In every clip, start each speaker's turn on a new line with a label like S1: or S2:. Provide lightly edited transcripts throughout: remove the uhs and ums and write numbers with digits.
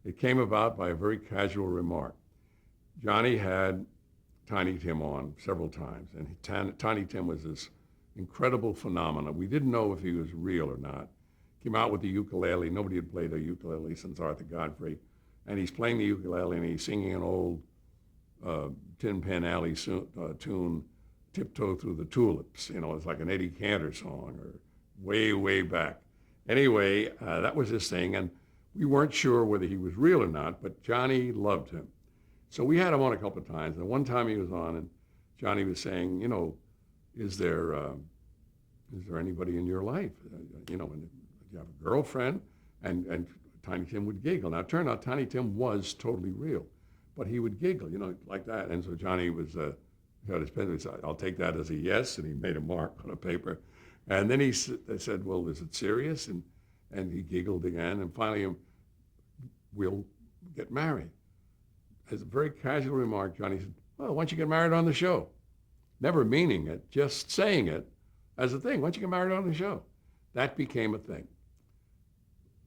S1: It came about by a very casual remark. Johnny had Tiny Tim on several times, and Tiny Tim was this incredible phenomenon. We didn't know if he was real or not. Came out with the ukulele. Nobody had played a ukulele since Arthur Godfrey. And he's playing the ukulele, and he's singing an old Tin Pan Alley tune, Tiptoe Through the Tulips. You know, it's like an Eddie Cantor song, or way, way back. Anyway, that was his thing, and we weren't sure whether he was real or not, but Johnny loved him. So we had him on a couple of times, and one time he was on, and Johnny was saying, you know, is there anybody in your life? You know, and you have a girlfriend? And Tiny Tim would giggle. Now, it turned out Tiny Tim was totally real, but he would giggle, you know, like that. And so Johnny was, had his pen, he said, I'll take that as a yes, and he made a mark on a paper. And then they said, well, is it serious? And he giggled again, and finally, we'll get married. As a very casual remark, Johnny said, well, why don't you get married on the show? Never meaning it, just saying it as a thing. Why don't you get married on the show? That became a thing.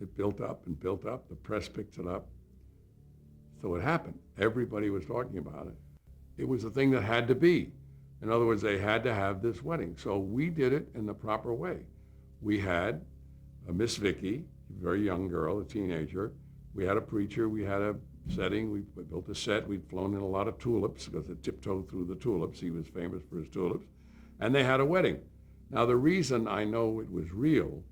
S1: It built up and built up. The press picked it up. So it happened. Everybody was talking about it. It was a thing that had to be. In other words, they had to have this wedding. So we did it in the proper way. We had a Miss Vicky, a very young girl, a teenager. We had a preacher. We had a setting. We built a set. We'd flown in a lot of tulips because it tiptoed through the tulips. He was famous for his tulips. And they had a wedding. Now, the reason I know it was real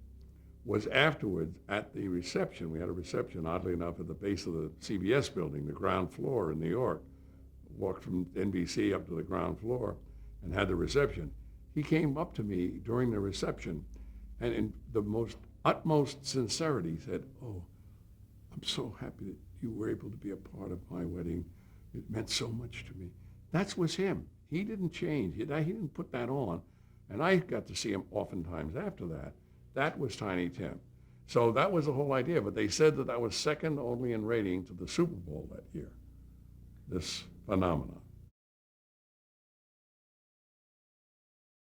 S1: was afterwards at the reception. We had a reception, oddly enough, at the base of the CBS building, the ground floor in New York. Walked from NBC up to the ground floor and had the reception. He came up to me during the reception and in the most utmost sincerity said, oh, I'm so happy that you were able to be a part of my wedding. It meant so much to me. That was him. He didn't change. He didn't put that on. And I got to see him oftentimes after that. That was Tiny Tim. So that was the whole idea. But they said that was second only in rating to the Super Bowl that year, this phenomenon.